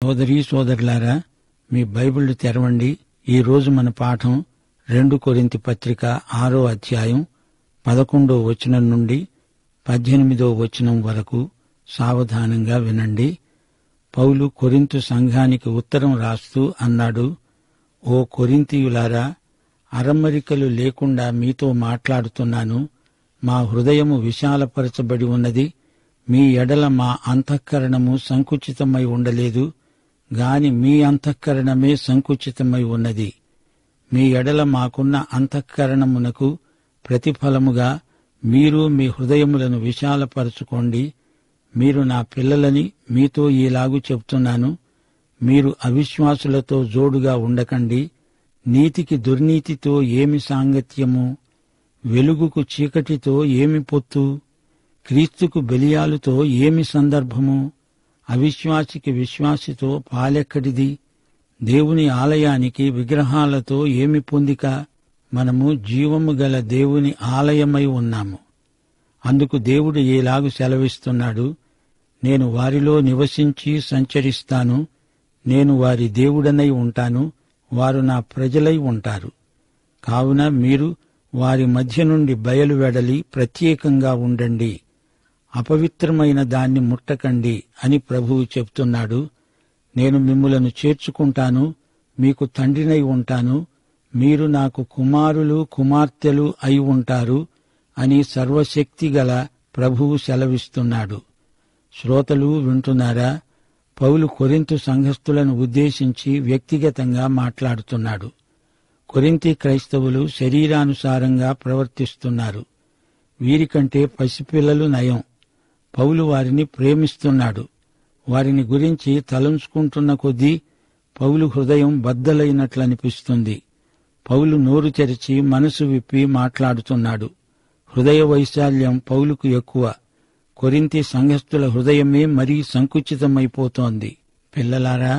సోదరీ సోదరులారా, మీ బైబిళ్లు తెరవండి. ఈ రోజు మన పాఠం 2 కొరింథీ పత్రిక 6వ అధ్యాయం 11వ వచనం నుండి 18వ వచనం వరకు సావధానంగా వినండి. పౌలు కొరింథు సంఘానికి ఉత్తరం రాస్తూ అన్నాడు, ఓ కొరింథీయులారా, అరమరికలు లేకుండా మీతో మాట్లాడుతున్నాను. మా హృదయము విశాలపరచబడి ఉన్నది. మీ ఎడల మా అంతఃకరణము సంకుచితమై ఉండలేదు గాని మీ అంతఃకరణమే సంకుచితమై ఉన్నది. మీ ఎడల మాకున్న అంతఃకరణమునకు ప్రతిఫలముగా మీరు మీ హృదయములను విశాలపరచుకోండి. మీరు నా పిల్లలని మీతో ఈలాగు చెప్తున్నాను. మీరు అవిశ్వాసులతో జోడుగా ఉండకండి. నీతికి దుర్నీతితో ఏమి సాంగత్యము? వెలుగుకు చీకటితో ఏమి పొత్తు? క్రీస్తుకు బెలియాలుతో ఏమి సందర్భము? అవిశ్వాసికి విశ్వాసితో పాలెక్కడిది? దేవుని ఆలయానికి విగ్రహాలతో ఏమి పొందిక? మనము జీవము గల దేవుని ఆలయమై ఉన్నాము. అందుకు దేవుడు ఈలాగు సెలవిస్తున్నాడు, నేను వారిలో నివసించి సంచరిస్తాను. నేను వారి దేవుడనై ఉంటాను. వారు నా ప్రజలై ఉంటారు. కావున మీరు వారి మధ్య నుండి బయలువెడలి ప్రత్యేకంగా ఉండండి. అపవిత్రమైన దాన్ని ముట్టకండి అని ప్రభువు చెప్తున్నాడు. నేను మిమ్ములను చేర్చుకుంటాను, మీకు తండ్రినై ఉంటాను. మీరు నాకు కుమారులు కుమార్తెలు అయి ఉంటారు అని సర్వశక్తిగల ప్రభువు సెలవిస్తున్నాడు. శ్రోతలు వింటున్నారా? పౌలు కొరింథు సంఘస్థులను ఉద్దేశించి వ్యక్తిగతంగా మాట్లాడుతున్నాడు. కొరింథీ క్రైస్తవులు శరీరానుసారంగా ప్రవర్తిస్తున్నారు. వీరికంటే పసిపిల్లలు నయం. పౌలు వారిని ప్రేమిస్తున్నాడు. వారిని గురించి తలంచుకుంటున్న కొద్దీ పౌలు హృదయం బద్దలైనట్లనిపిస్తుంది. పౌలు నోరు తెరిచి మనసు విప్పి మాట్లాడుతున్నాడు. హృదయ వైశాల్యం పౌలుకు ఎక్కువ. కొరింథీ సంఘస్థుల హృదయమే మరీ సంకుచితమైపోతోంది. పిల్లలారా,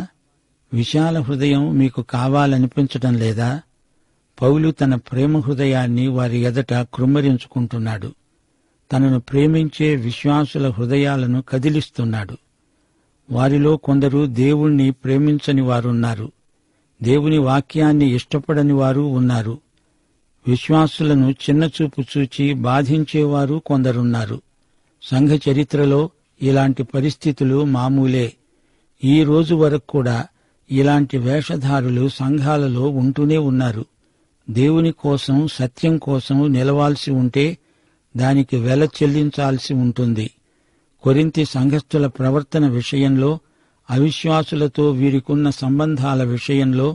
విశాల హృదయం మీకు కావాలనిపించటం లేదా? పౌలు తన ప్రేమ హృదయాన్ని వారి ఎదట కృమ్మరించుకుంటున్నాడు. తనను ప్రేమించే విశ్వాసుల హృదయాలను కదిలిస్తున్నాడు. వారిలో కొందరు దేవుణ్ణి ప్రేమించని వారున్నారు. దేవుని వాక్యాన్ని ఇష్టపడని వారు ఉన్నారు. విశ్వాసులను చిన్నచూపు చూచి బాధించేవారు కొందరున్నారు. సంఘ చరిత్రలో ఇలాంటి పరిస్థితులు మామూలే. ఈ రోజు వరకు కూడా ఇలాంటి వేషధారులు సంఘాలలో ఉంటూనే ఉన్నారు. దేవుని కోసం, సత్యం కోసం నిలవాల్సి ఉంటే దానికి వెల చెల్లించాల్సి ఉంటుంది. కొరింథీ సంఘస్థుల ప్రవర్తన విషయంలో, అవిశ్వాసులతో వీరికున్న సంబంధాల విషయంలో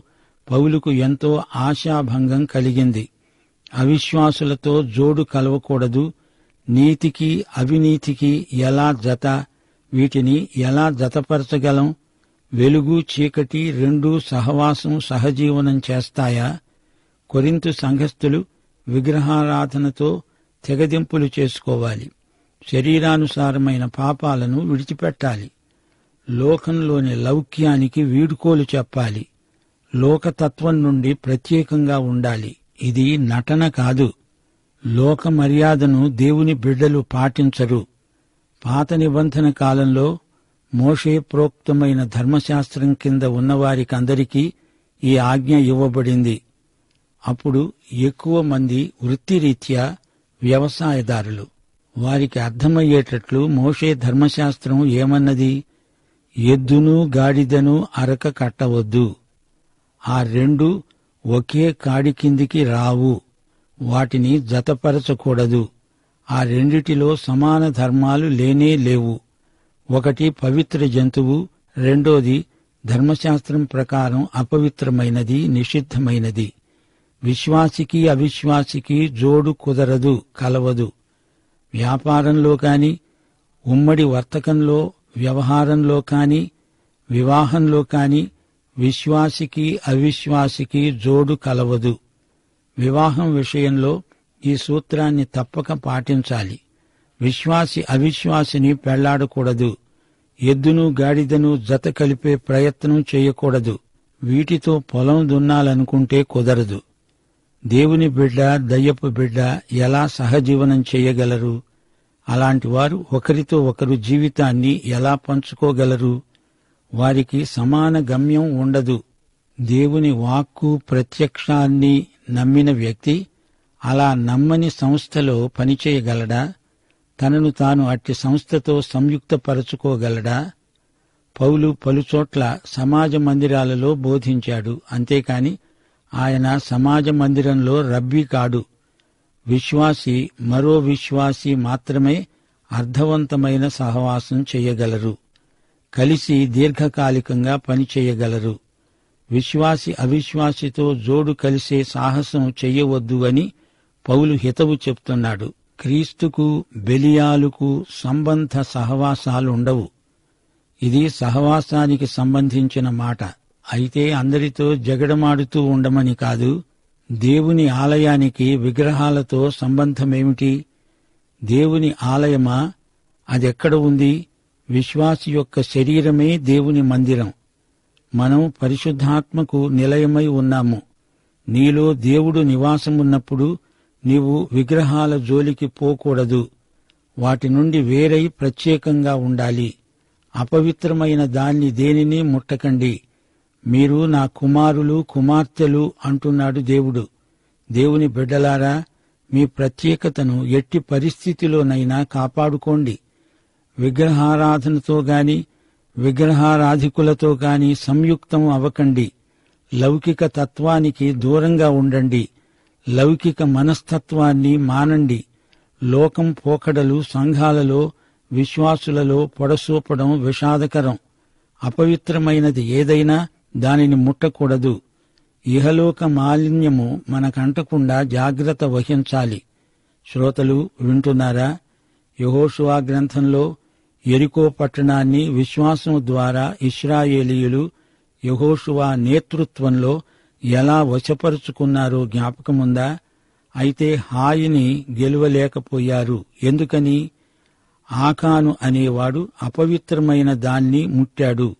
పౌలుకు ఎంతో ఆశాభంగం కలిగింది. అవిశ్వాసులతో జోడు కలవకూడదు. నీతికి అవినీతికి ఎలా జత? వీటిని ఎలా జతపరచగలం? వెలుగు చీకటి రెండూ సహవాసం సహజీవనం చేస్తాయా? కొరింథు సంఘస్థులు విగ్రహారాధనతో తెగదింపులు చేసుకోవాలి. శరీరానుసారమైన పాపాలను విడిచిపెట్టాలి. లోకంలోని లౌక్యానికి వీడుకోలు చెప్పాలి. లోకతత్వం నుండి ప్రత్యేకంగా ఉండాలి. ఇది నటన కాదు. లోక మర్యాదను దేవుని బిడ్డలు పాటించరు. పాత నిబంధన కాలంలో మోషే ప్రోక్తమైన ధర్మశాస్త్రం కింద ఉన్నవారికందరికీ ఈ ఆజ్ఞ ఇవ్వబడింది. అప్పుడు ఎక్కువ మంది వృత్తిరీత్యా వ్యవసాయదారులు. వారికి అర్థమయ్యేటట్లు మోషే ధర్మశాస్త్రం ఏమన్నది? ఎద్దును గాడిదను అరక కట్టవద్దు. ఆ రెండు ఒకే కాడి కిందికి రావు. వాటిని జతపరచకూడదు. ఆ రెండిటిలో సమాన ధర్మాలు లేనే లేవు. ఒకటి పవిత్ర జంతువు, రెండోది ధర్మశాస్త్రం ప్రకారం అపవిత్రమైనది, నిషిద్ధమైనది. విశ్వాసికి అవిశ్వాసికి జోడు కుదరదు, కలవదు. వ్యాపారంలో కాని, ఉమ్మడి వర్తకంలో, వ్యవహారంలో కాని, వివాహంలో కాని విశ్వాసికి అవిశ్వాసికి జోడు కలవదు. వివాహం విషయంలో ఈ సూత్రాన్ని తప్పక పాటించాలి. విశ్వాసి అవిశ్వాసిని పెళ్లాడకూడదు. ఎద్దును గాడిదను జత కలిపే ప్రయత్నం చేయకూడదు. వీటితో పొలం దున్నాలనుకుంటే కుదరదు. దేవుని బిడ్డ, దయ్యపు బిడ్డ ఎలా సహజీవనం చేయగలరు? అలాంటి వారు ఒకరితో ఒకరు జీవితాన్ని ఎలా పంచుకోగలరు? వారికి సమాన గమ్యం ఉండదు. దేవుని వాక్కు ప్రత్యక్షాన్ని నమ్మిన వ్యక్తి అలా నమ్మని సంస్థలో పనిచేయగలడా? తనను తాను అట్టి సంస్థతో సంయుక్తపరచుకోగలడా? పౌలు పలుచోట్ల సమాజ మందిరాలలో బోధించాడు. అంతేకాని ఆయన సమాజ మందిరంలో రబ్బీ కాడు. విశ్వాసి మరో విశ్వాసి మాత్రమే అర్థవంతమైన సహవాసం చేయగలరు. కలిసి దీర్ఘకాలికంగా పనిచేయగలరు. విశ్వాసి అవిశ్వాసితో జోడు కలిసే సాహసం చెయ్యవద్దు అని పౌలు హితవు చెప్తున్నాడు. క్రీస్తుకు బెలియాలుకు సంబంధ సహవాసాలుండవు. ఇది సహవాసానికి సంబంధించిన మాట. అయితే అందరితో జగడమాడుతూ ఉండమని కాదు. దేవుని ఆలయానికి విగ్రహాలతో సంబంధమేమిటి? దేవుని ఆలయమా? అదెక్కడ ఉంది? విశ్వాసి యొక్క శరీరమే దేవుని మందిరం. మనం పరిశుద్ధాత్మకు నిలయమై ఉన్నాము. నీలో దేవుడు నివాసమున్నప్పుడు నీవు విగ్రహాల జోలికి పోకూడదు. వాటి నుండి వేరై ప్రత్యేకంగా ఉండాలి. అపవిత్రమైన దాన్ని దేనిని ముట్టకండి. మీరు నా కుమారులు కుమార్తెలు అంటున్నాడు దేవుడు. దేవుని బిడ్డలారా, మీ ప్రత్యేకతను ఎట్టి పరిస్థితిలోనైనా కాపాడుకోండి. విగ్రహారాధనతో గాని విగ్రహారాధికులతో గాని సంయుక్తం అవ్వకండి. లౌకిక తత్వానికి దూరంగా ఉండండి. లౌకిక మనస్తత్వాన్ని మానండి. లోకం పోకడలు సంఘాలలో విశ్వాసులలో పొడసూపడం విషాదకరం. అపవిత్రమైనది ఏదైనా దానిని ముట్టకూడదు. ఇహలోక మాలిన్యము మనకంటకుండా జాగ్రత్త వహించాలి. శ్రోతలు వింటున్నారా? యెహోషువ గ్రంథంలో యెరికో పట్టణాన్ని విశ్వాసం ద్వారా ఇశ్రాయేలీయులు యెహోషువ నేతృత్వంలో ఎలా వశపరుచుకున్నారో జ్ఞాపకముందా? అయితే హాయిని గెలువలేకపోయారు. ఎందుకని? ఆకాను అనేవాడు అపవిత్రమైన దాన్ని ముట్టాడు.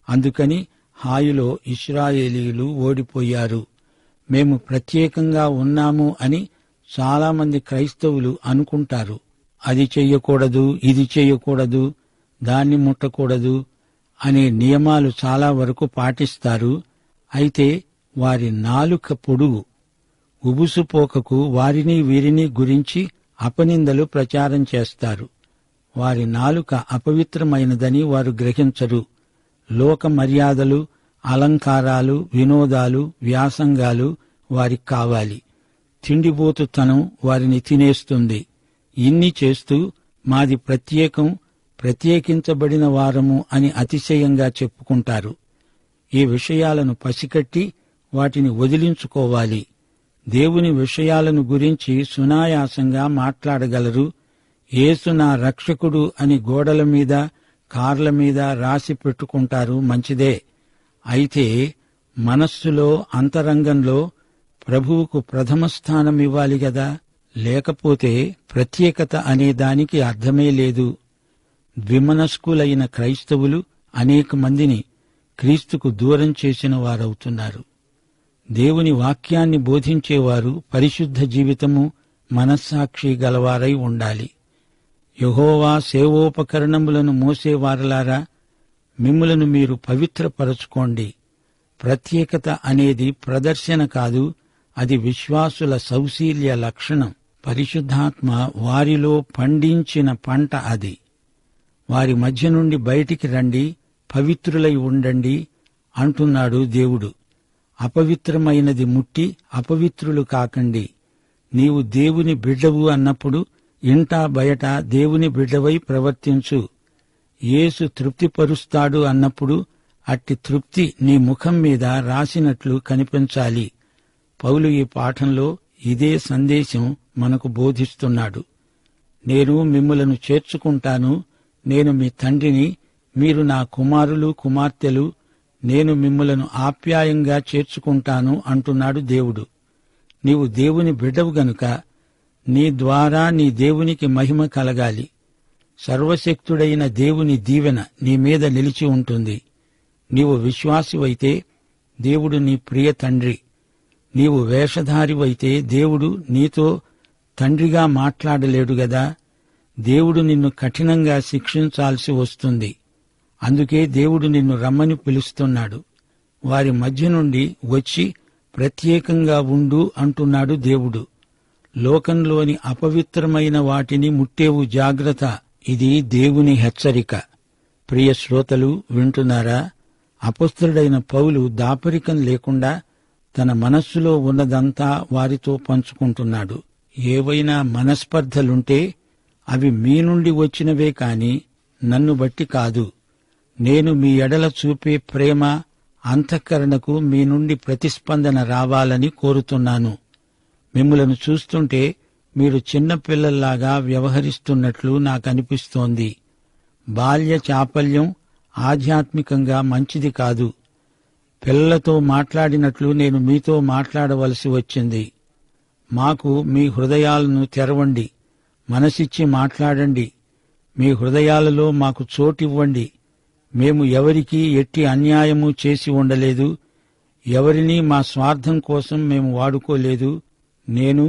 అందుకని హాయిలో ఇశ్రాయేలీయులు ఓడిపోయారు. మేము ప్రత్యేకంగా ఉన్నాము అని చాలామంది క్రైస్తవులు అనుకుంటారు. అది చెయ్యకూడదు, ఇది చెయ్యకూడదు, దాన్ని ముట్టకూడదు అనే నియమాలు చాలా వరకు పాటిస్తారు. అయితే వారి నాలుక పొడుగు. ఉబుసుపోకకు వారిని వీరిని గురించి అపనిందలు ప్రచారం చేస్తారు. వారి నాలుక అపవిత్రమైనదని వారు గ్రహించరు. లోక మర్యాదలు, అలంకారాలు, వినోదాలు, వ్యాసంగాలు వారికి కావాలి. తిండిబోతుతనం వారిని తినేస్తుంది. ఇన్ని చేస్తూ మాది ప్రత్యేకం, ప్రత్యేకించబడిన వారము అని అతిశయంగా చెప్పుకుంటారు. ఈ విషయాలను పసికట్టి వాటిని వదిలించుకోవాలి. దేవుని విషయాలను గురించి సునాయాసంగా మాట్లాడగలరు. యేసు నా రక్షకుడు అని గోడల మీద, కార్ల మీద రాసి పెట్టుకుంటారు, మంచిదే. అయితే మనస్సులో, అంతరంగంలో ప్రభువుకు ప్రథమ స్థానం ఇవ్వాలి గదా. లేకపోతే ప్రత్యేకత అనే దానికి అర్థమే లేదు. ద్విమనస్కులైన క్రైస్తవులు అనేక మందిని క్రీస్తుకు దూరం చేసిన వారవుతున్నారు. దేవుని వాక్యాన్ని బోధించేవారు పరిశుద్ధ జీవితము, మనస్సాక్షి గలవారై ఉండాలి. యెహోవా సేవోపకరణములను మోసేవారలారా, మిమ్ములను మీరు పవిత్రపరచుకోండి. ప్రత్యేకత అనేది ప్రదర్శన కాదు, అది విశ్వాసుల సౌశీల్య లక్షణం. పరిశుద్ధాత్మ వారిలో పండించిన పంట అది. వారి మధ్య నుండి బయటికి రండి, పవిత్రులై ఉండండి అంటున్నాడు దేవుడు. అపవిత్రమైనది ముట్టి అపవిత్రులు కాకండి. నీవు దేవుని బిడ్డవు అన్నప్పుడు ఇంటా బయట దేవుని బిడ్డవై ప్రవర్తించు. యేసు తృప్తిపరుస్తాడు అన్నప్పుడు అట్టి తృప్తి నీ ముఖం మీద రాసినట్లు కనిపించాలి. పౌలు ఈ పాఠంలో ఇదే సందేశం మనకు బోధిస్తున్నాడు. నేను మిమ్ములను చేర్చుకుంటాను, నేను మీ తండ్రిని, మీరు నా కుమారులు కుమార్తెలు, నేను మిమ్ములను ఆప్యాయంగా చేర్చుకుంటాను అంటున్నాడు దేవుడు. నీవు దేవుని బిడ్డవు గనుక నీ ద్వారా నీ దేవునికి మహిమ కలగాలి. సర్వశక్తుడైన దేవుని దీవెన నీ మీద నిలిచి ఉంటుంది. నీవు విశ్వాసివైతే దేవుడు నీ ప్రియ తండ్రి. నీవు వేషధారివైతే దేవుడు నీతో తండ్రిగా మాట్లాడలేడు గదా. దేవుడు నిన్ను కఠినంగా శిక్షించాల్సి వస్తుంది. అందుకే దేవుడు నిన్ను రమ్మని పిలుస్తున్నాడు. వారి మధ్య నుండి వచ్చి ప్రత్యేకంగా ఉండు అంటున్నాడు దేవుడు. లోకంలోని అపవిత్రమైన వాటిని ముట్టేవు జాగ్రత్త. ఇది దేవుని హెచ్చరిక. ప్రియ శ్రోతలు, వింటున్నారా? అపొస్తలుడైన పౌలు దాపరికం లేకుండా తన మనస్సులో ఉన్నదంతా వారితో పంచుకుంటున్నాడు. ఏవైనా మనస్పర్ధలుంటే అవి మీ నుండి వచ్చినవే కాని నన్ను బట్టి కాదు. నేను మీ ఎడల చూపే ప్రేమ, అంతఃకరణకు మీ నుండి ప్రతిస్పందన రావాలని కోరుతున్నాను. మిమ్ములను చూస్తుంటే మీరు చిన్నపిల్లల్లాగా వ్యవహరిస్తున్నట్లు నాకనిపిస్తోంది. బాల్య చాపల్యం ఆధ్యాత్మికంగా మంచిది కాదు. పిల్లలతో మాట్లాడినట్లు నేను మీతో మాట్లాడవలసి వచ్చింది. మాకు మీ హృదయాలను తెరవండి, మనసిచ్చి మాట్లాడండి. మీ హృదయాలలో మాకు చోటివ్వండి. మేము ఎవరికీ ఎట్టి అన్యాయము చేసి ఉండలేదు. ఎవరినీ మా స్వార్థం కోసం మేము వాడుకోలేదు. నేను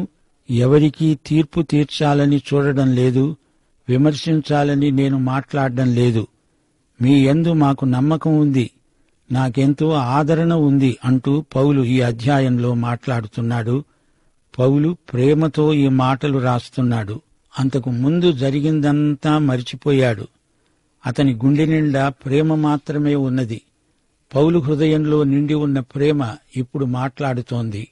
ఎవరికీ తీర్పు తీర్చాలని చూడడం లేదు. విమర్శించాలని నేను మాట్లాడడం లేదు. మీ యందు మాకు నమ్మకం ఉంది, నాకెంతో ఆదరణ ఉంది అంటూ పౌలు ఈ అధ్యాయంలో మాట్లాడుతున్నాడు. పౌలు ప్రేమతో ఈ మాటలు రాస్తున్నాడు. అంతకు ముందు జరిగిందంతా మరిచిపోయాడు. అతని గుండె నిండా ప్రేమ మాత్రమే ఉన్నది. పౌలు హృదయంలో నిండి ఉన్న ప్రేమ ఇప్పుడు మాట్లాడుతోంది.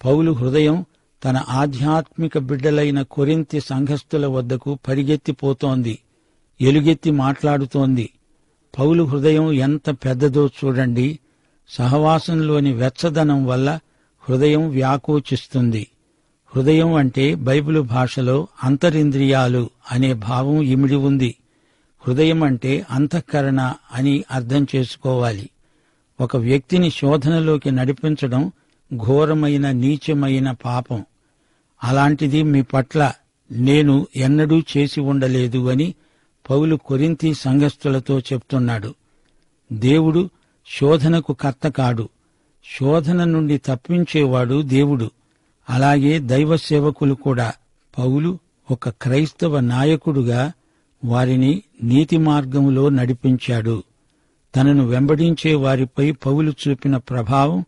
పౌలు హృదయం తన ఆధ్యాత్మిక బిడ్డలైన కొరింథీ సంఘస్థుల వద్దకు పరిగెత్తిపోతోంది, ఎలుగెత్తి మాట్లాడుతోంది. పౌలు హృదయం ఎంత పెద్దదో చూడండి. సహవాసంలోని వెచ్చదనం వల్ల హృదయం వ్యాకోచిస్తుంది. హృదయం అంటే బైబిలు భాషలో అంతరింద్రియాలు అనే భావం ఇమిడి ఉంది. హృదయం అంటే అంతఃకరణ అని అర్థం చేసుకోవాలి. ఒక వ్యక్తిని శోధనలోకి నడిపించడం ఘోరమైన, నీచమైన పాపం. అలాంటిది మీ పట్ల నేను ఎన్నడూ చేసి ఉండలేదు అని పౌలు కొరింథీ సంఘస్థులతో చెప్తున్నాడు. దేవుడు శోధనకు కర్త కాడు. శోధన నుండి తప్పించేవాడు దేవుడు. అలాగే దైవ సేవకులు కూడా. పౌలు ఒక క్రైస్తవ నాయకుడుగా వారిని నీతి మార్గంలో నడిపించాడు. తనను వెంబడించే వారిపై పౌలు చూపిన ప్రభావం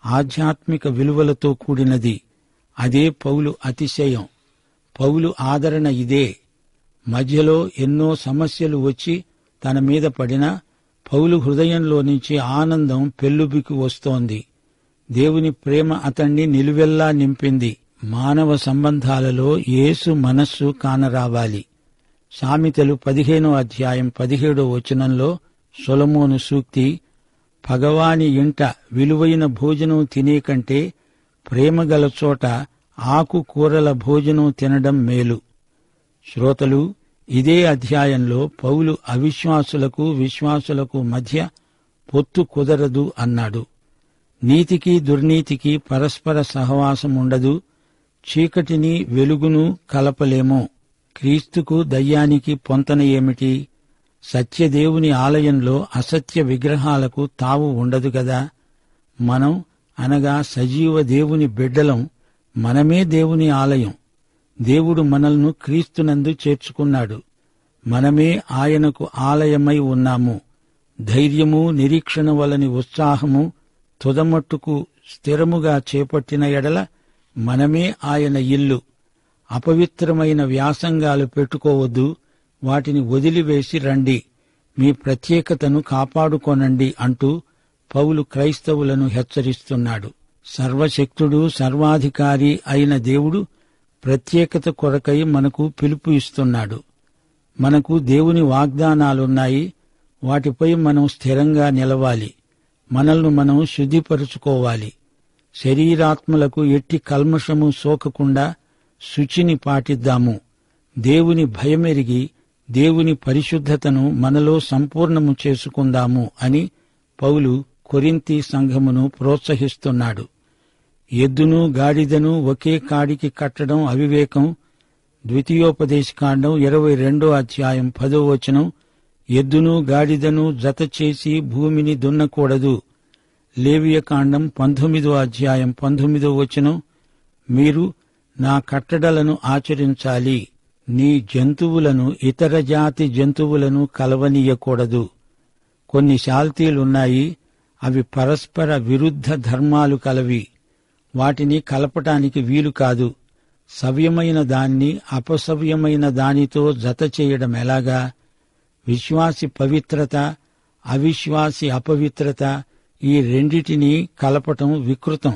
ఆధ్యాత్మిక విలువలతో కూడినది. అదే పౌలు అతిశయం. పౌలు ఆదరణ ఇదే. మధ్యలో ఎన్నో సమస్యలు వచ్చి తన మీద పడినా పౌలు హృదయంలో నుంచి ఆనందం పెల్లుబికి వస్తోంది. దేవుని ప్రేమ అతణ్ణి నిలువెల్లా నింపింది. మానవ సంబంధాలలో యేసు మనస్సు కానరావాలి. సామెతలు 15వ అధ్యాయం 17వ వచనంలో సొలొమోను సూక్తి, పగవాని ఇంట విలువైన భోజనం తినే కంటే ప్రేమగల చోట ఆకుకూరల భోజనం తినడం మేలు. శ్రోతలు, ఇదే అధ్యాయంలో పౌలు అవిశ్వాసులకు విశ్వాసులకు మధ్య పొత్తు కుదరదు అన్నాడు. నీతికి దుర్నీతికి పరస్పర సహవాసముండదు. చీకటిని వెలుగును కలపలేమో. క్రీస్తుకు దయ్యానికి పొంతన ఏమిటి? సత్యదేవుని ఆలయంలో అసత్య విగ్రహాలకు తావు ఉండదు గదా. మనం అనగా సజీవ దేవుని బిడ్డలం. మనమే దేవుని ఆలయం. దేవుడు మనల్ని క్రీస్తునందు చేర్చుకున్నాడు. మనమే ఆయనకు ఆలయమై ఉన్నాము. ధైర్యము, నిరీక్షణ వలని ఉత్సాహము తుదమట్టుకు స్థిరముగా చేపట్టిన ఎడల మనమే ఆయన ఇల్లు. అపవిత్రమైన వ్యాసంగాలు పెట్టుకోవద్దు. వాటిని వదిలివేసి రండి. మీ ప్రత్యేకతను కాపాడుకొనండి అంటూ పౌలు క్రైస్తవులను హెచ్చరిస్తున్నాడు. సర్వశక్తుడు, సర్వాధికారి అయిన దేవుడు ప్రత్యేకత కొరకై మనకు పిలుపు ఇస్తున్నాడు. మనకు దేవుని వాగ్దానాలున్నాయి. వాటిపై మనం స్థిరంగా నిలవాలి. మనల్ని మనం శుద్ధిపరుచుకోవాలి. శరీరాత్మలకు ఎట్టి కల్మషము సోకకుండా శుచిని పాటిద్దాము. దేవుని భయమెరిగి దేవుని పరిశుద్ధతను మనలో సంపూర్ణము చేసుకుందాము అని పౌలు కొరింథీ సంఘమును ప్రోత్సహిస్తున్నాడు. ఎద్దును గాడిదను ఒకే కాడికి కట్టడం అవివేకం. ద్వితీయోపదేశకాండం 22వ అధ్యాయం 10వ వచనం. ఎద్దును గాడిదను జత చేసి భూమిని దున్నకూడదు. లేవియకాండం 19వ అధ్యాయం 19వ వచనం. మీరు నా కట్టడలను ఆచరించాలి. నీ జంతువులను ఇతర జాతి జంతువులను కలవనీయకూడదు. కొన్ని శాల్తీలున్నాయి, అవి పరస్పర విరుద్ధ ధర్మాలు కలవి. వాటిని కలపటానికి వీలు కాదు. సవ్యమైన దాన్ని అపసవ్యమైన దానితో జత చేయడం ఎలాగా? విశ్వాసి పవిత్రత, అవిశ్వాసి అపవిత్రత, ఈ రెండిటినీ కలపటం వికృతం.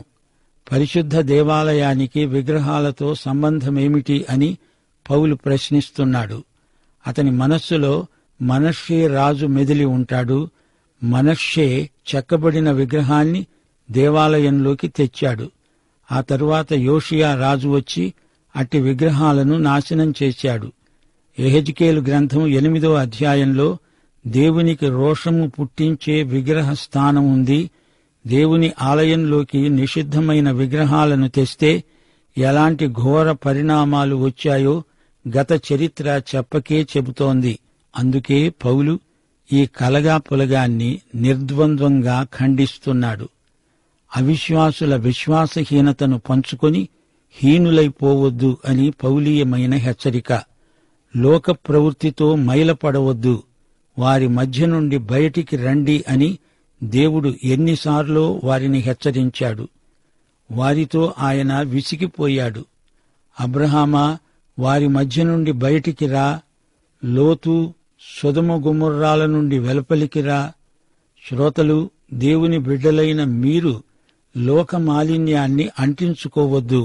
పరిశుద్ధ దేవాలయానికి విగ్రహాలతో సంబంధమేమిటి అని పౌలు ప్రశ్నిస్తున్నాడు. అతని మనస్సులో మనష్షే రాజు మెదిలి ఉంటాడు. మనష్షే చెక్కబడిన విగ్రహాన్ని దేవాలయంలోకి తెచ్చాడు. ఆ తరువాత యోషియా రాజు వచ్చి అట్టి విగ్రహాలను నాశనం చేశాడు. యెహెజ్కేలు గ్రంథం 8వ అధ్యాయంలో దేవునికి రోషము పుట్టించే విగ్రహ స్థానం ఉంది. దేవుని ఆలయంలోకి నిషిద్ధమైన విగ్రహాలను తెస్తే ఎలాంటి ఘోర పరిణామాలు వచ్చాయో గత చరిత్ర చెప్పకే చెబుతోంది. అందుకే పౌలు ఈ కలగాపులగాన్ని నిర్ద్వంద్వంగా ఖండిస్తున్నాడు. అవిశ్వాసుల విశ్వాసహీనతను పంచుకొని హీనులైపోవద్దు అని పౌలీయమైన హెచ్చరిక. లోక ప్రవృత్తితో మైలపడవద్దు, వారి మధ్య నుండి బయటికి రండి అని దేవుడు ఎన్నిసార్లో వారిని హెచ్చరించాడు. వారితో ఆయన విసిగిపోయాడు. అబ్రహామా, వారి మధ్య నుండి బయటికి రా. లోతు, సొదొమ గొమొర్రాల నుండి వెలుపలికి రా. శ్రోతలు, దేవుని బిడ్డలైన మీరు లోక మాలిన్యాన్ని అంటించుకోవద్దు,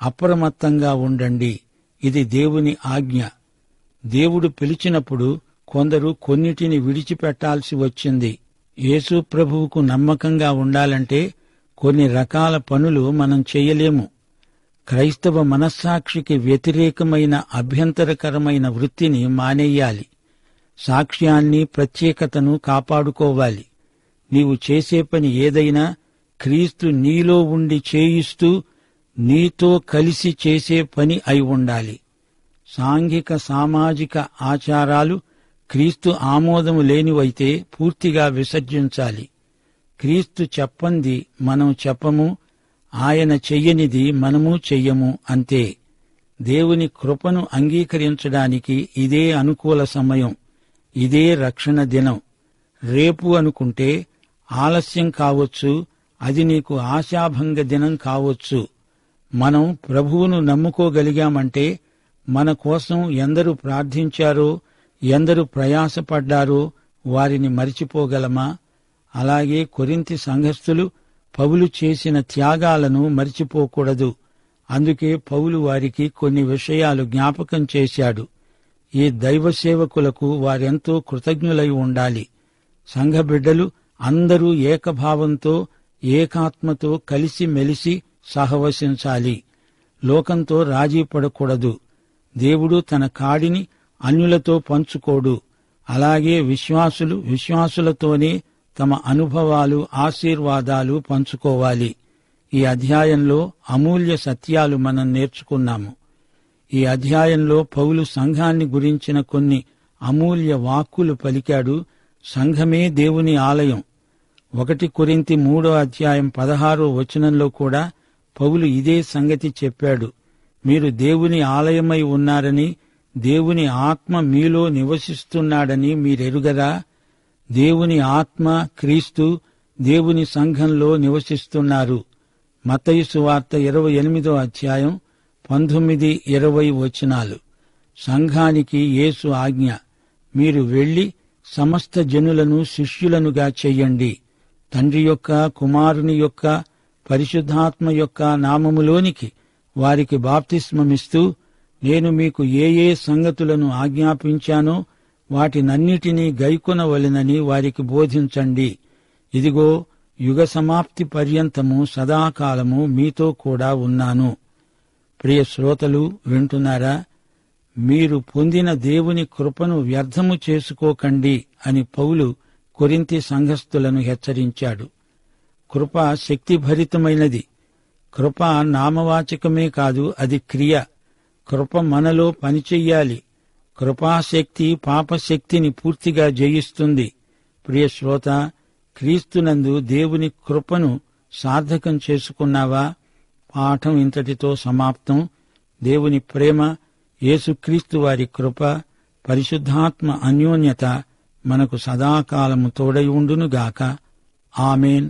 అప్రమత్తంగా ఉండండి. ఇది దేవుని ఆజ్ఞ. దేవుడు పిలిచినప్పుడు కొందరు కొన్నిటిని విడిచిపెట్టాల్సి వచ్చింది. యేసు ప్రభువుకు నమ్మకంగా ఉండాలంటే కొన్ని రకాల పనులు మనం చెయ్యలేము. క్రైస్తవ మనస్సాక్షికి వ్యతిరేకమైన అభ్యంతరకరమైన వృత్తిని మానేయాలి. సాక్ష్యాన్ని, ప్రత్యేకతను కాపాడుకోవాలి. నీవు చేసే పని ఏదైనా క్రీస్తు నీలో ఉండి చేయిస్తూ నీతో కలిసి చేసే పని అయి ఉండాలి. సాంఘిక సామాజిక ఆచారాలు క్రీస్తు ఆమోదము లేనివైతే పూర్తిగా విసర్జించాలి. క్రీస్తు చెప్పంది మనం చెప్పము, ఆయన చెయ్యనిది మనము చెయ్యము, అంతే. దేవుని కృపను అంగీకరించడానికి ఇదే అనుకూల సమయం, ఇదే రక్షణ దినం. రేపు అనుకుంటే ఆలస్యం కావచ్చు, అది నీకు ఆశాభంగ దినం కావచ్చు. మనం ప్రభువును నమ్ముకోగలిగామంటే మన కోసం ఎందరు ప్రార్థించారో, ఎందరు ప్రయాసపడ్డారో వారిని మరిచిపోగలమా? అలాగే కొరింథీ సంఘస్థులు పౌలు చేసిన త్యాగాలను మరిచిపోకూడదు. అందుకే పౌలు వారికి కొన్ని విషయాలు జ్ఞాపకం చేశాడు. ఈ దైవ సేవకులకు వారెంతో కృతజ్ఞులై ఉండాలి. సంఘ బిడ్డలు అందరూ ఏకభావంతో, ఏకాత్మతో కలిసిమెలిసి సహవసించాలి. లోకంతో రాజీ పడకూడదు. దేవుడు తన కాడిని అన్యులతో పంచుకోడు. అలాగే విశ్వాసులు విశ్వాసులతోనే తమ అనుభవాలు, ఆశీర్వాదాలు పంచుకోవాలి. ఈ అధ్యాయంలో అమూల్య సత్యాలు మనం నేర్చుకున్నాము. ఈ అధ్యాయంలో పౌలు సంఘాన్ని గురించిన కొన్ని అమూల్య వాక్కులు పలికాడు. సంఘమే దేవుని ఆలయం. 1 కొరింథీ 3వ అధ్యాయం 16వ వచనంలో కూడా పౌలు ఇదే సంగతి చెప్పాడు. మీరు దేవుని ఆలయమై ఉన్నారని, దేవుని ఆత్మ మీలో నివసిస్తున్నాడని మీరెరుగరా? దేవుని ఆత్మ, క్రీస్తు దేవుని సంఘంలో నివసిస్తున్నారు. మత్తయి సువార్త 28వ అధ్యాయం 19-20 వచనాలు. సంఘానికి యేసు ఆజ్ఞ, మీరు వెళ్లి సమస్త జనులను శిష్యులనుగా చెయ్యండి. తండ్రి యొక్క, కుమారుని యొక్క, పరిశుద్ధాత్మ యొక్క నామములోనికి వారికి బాప్తిస్మమిస్తూ, నేను మీకు ఏ ఏ సంగతులను ఆజ్ఞాపించానో వాటినన్నిటినీ గైకొనవలెనని వారికి బోధించండి. ఇదిగో, యుగ సమాప్తి పర్యంతము సదాకాలము మీతో కూడా ఉన్నాను. ప్రియ శ్రోతలు, వింటున్నారా? మీరు పొందిన దేవుని కృపను వ్యర్థము చేసుకోకండి అని పౌలు కొరింథీ సంఘస్థులను హెచ్చరించాడు. కృప శక్తిభరితమైనది. కృప నామవాచకమే కాదు, అది క్రియ. కృప మనలో పనిచెయ్యాలి. కృపాశక్తి పాపశక్తిని పూర్తిగా జయిస్తుంది. ప్రియ శ్రోత, క్రీస్తునందు దేవుని కృపను సార్థకం చేసుకున్నావా? పాఠం ఇంతటితో సమాప్తం. దేవుని ప్రేమ, యేసుక్రీస్తు వారి కృప, పరిశుద్ధాత్మ అన్యోన్యత మనకు సదాకాలము తోడై ఉండునుగాక. ఆమేన్.